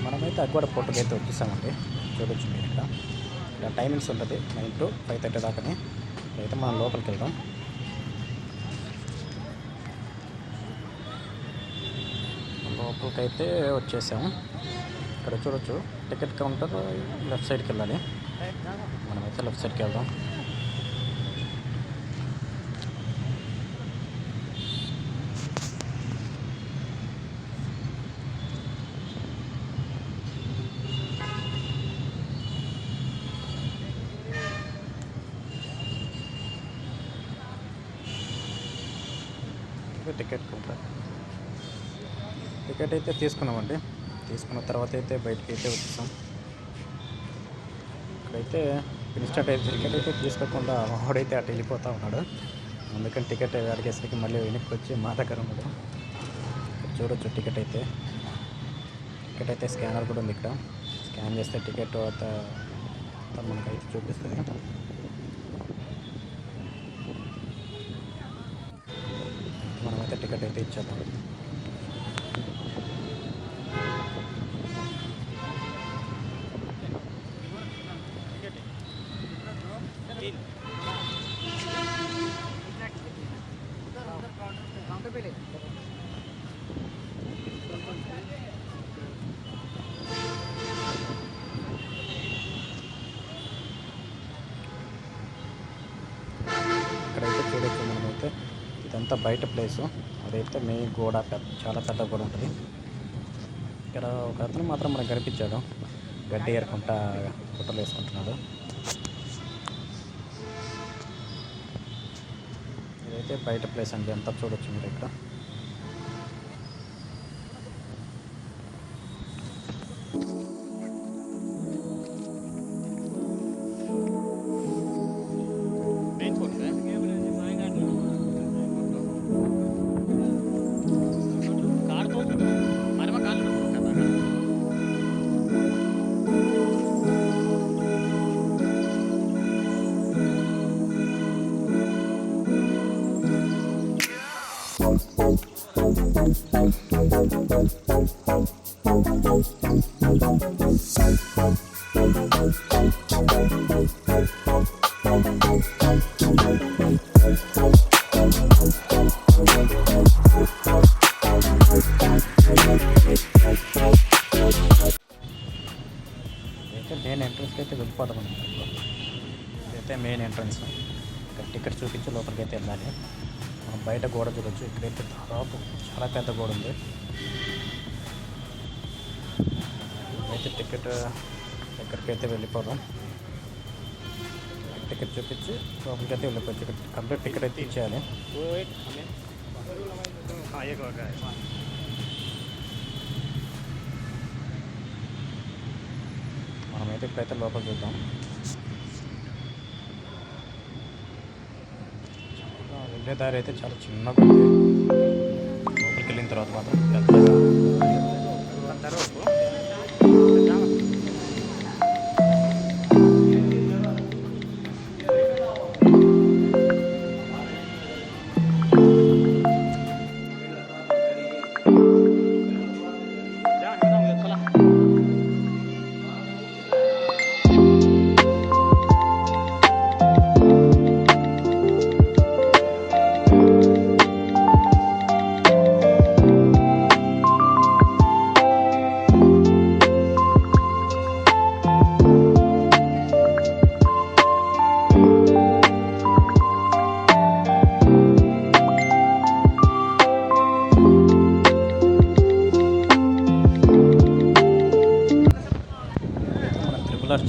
మనమైతే అగ్గోడ పోర్టుకైతే వచ్చేసామండి. చూడొచ్చు మీరు ఇక్కడ టైమింగ్స్ ఉంటుంది 9 to 5:30 దాకానే. అయితే మనం లోపలికి వెళ్దాం. లోపలికైతే వచ్చేసాము. ఇక్కడ చూడొచ్చు టికెట్ కౌంటర్ లెఫ్ట్ సైడ్కి వెళ్ళాలి. మనమైతే లెఫ్ట్ సైడ్కి వెళ్దాం. టికెట్ కౌంటర్ టికెట్ అయితే తీసుకున్నామండి. తీసుకున్న తర్వాత అయితే బయటికి అయితే వచ్చేసాం. ఇక్కడైతే ఇన్స్టెంట్ అయితే టికెట్ అయితే తీసుకోకుండా వాడైతే అటు వెళ్ళిపోతూ ఉన్నాడు. అందుకని టికెట్ అడిగేసరికి మళ్ళీ వెనక్కి వచ్చి మా దగ్గర ఉన్నాడు. చూడొచ్చు టికెట్ అయితే స్కానర్ కూడా ఉంది. ఇక్కడ స్కాన్ చేస్తే టికెట్ మనకైతే చూపిస్తుంది. మనమైతే టికెట్ అయితే ఇచ్చేద్దాం. ఇక్కడైతే చూడొచ్చు మనమైతే ఇదంతా బయట ప్లేసు. అదైతే మెయిన్ గోడ చాలా పెద్ద గోడ ఉంటుంది. ఇక్కడ ఒక అతను మాత్రం మనకు కనిపించాడు, గడ్డి ఏరుకుంటా ఫోటోలు వేసుకుంటున్నాడు. ఇదైతే బయట ప్లేస్ అండి. అంతా చూడొచ్చు మీరు ఇక్కడ. మెయిన్ ఎంట్రన్స్కి అయితే వెళ్ళిపోతాం అనమాట. ఇదైతే మెయిన్ ఎంట్రన్స్. ఇక్కడ టికెట్ చూపించి లోపలికి అయితే వెళ్ళాలి. మనం బయట గోడ చూడొచ్చు. ఇక్కడైతే దాదాపు చాలా పెద్ద గోడ ఉంది. అయితే టికెట్ ఎక్కడికైతే వెళ్ళిపోదాం. టికెట్ చూపించి లోపలికి అయితే వెళ్ళిపోవచ్చు. ఇక్కడ కంప్లీట్ టికెట్ అయితే ఇచ్చేయాలి. మనమైతే ఇప్పుడైతే లోపల చూద్దాం. వెళ్ళే దారి అయితే చాలా చిన్నగా ఉంది. లోపలికి వెళ్ళిన తర్వాత మాత్రం పెద్దగా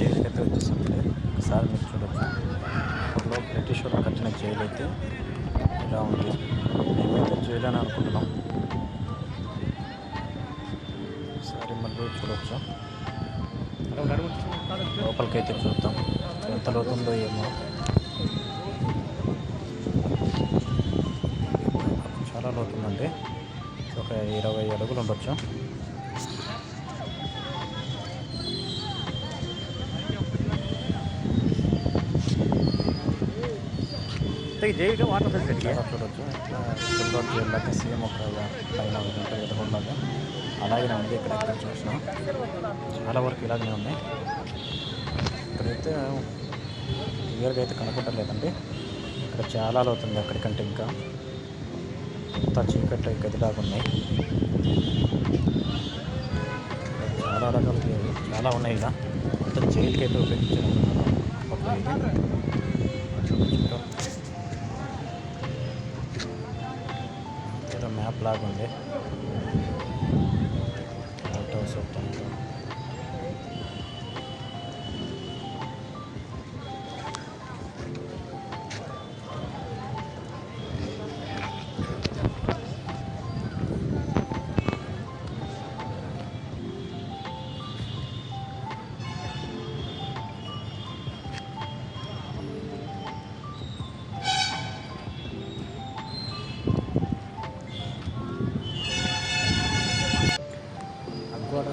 జైలుకి అయితే వచ్చేసింది. ఒకసారి మీరు చూడొచ్చు. అప్పట్లో బ్రిటిష్ వాళ్ళు కట్టిన జైలు అయితే ఇలా ఉంది. మేమైతే జైలు అని అనుకుంటున్నాం. ఒకసారి మళ్ళీ చూడొచ్చు. లోపలికి అయితే చూద్దాం ఎంత లోతుందో ఏమో. చాలా లోతుందండి. ఒక 20 అడుగులు ఉండొచ్చు. జైలుగా వాటర్ ఫెసిలిటీ చూడొచ్చు. గుంటూరు జిల్లాకి సీఎం ఒక పైన ఎదుగులాగా అలాగే ఉంది. ఇక్కడ చూసిన చాలా వరకు ఇలాగనే ఉన్నాయి. ఇక్కడైతే క్లియర్గా అయితే కనపడలేదండి. ఇక్కడ చాలా అవుతుంది అక్కడికంటే ఇంకా అంతా చీకటి గదిలాగా ఉన్నాయి. చాలా రకాలు చాలా ఉన్నాయి. ఇలా అంత జైలుకి అయితే ఉపయోగించాలనుకున్నాను అప్పుడు ఇది ఏదో మ్యాప్ లాగా ఉంది. లైట్ హౌస్ మొత్తం అగ్వాడ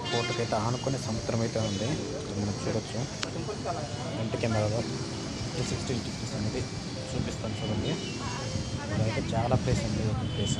కోటకైతే ఆనుకొని సముద్రం అయితే ఉంది. ఇది మనం చూడొచ్చు. ఫ్రంట్ కెమెరాలో 360 డిగ్రీస్ అనేది చూపిస్తాను చూడండి. ఇదైతే చాలా ప్లేస్ ఉంది. ఒక ప్లేస్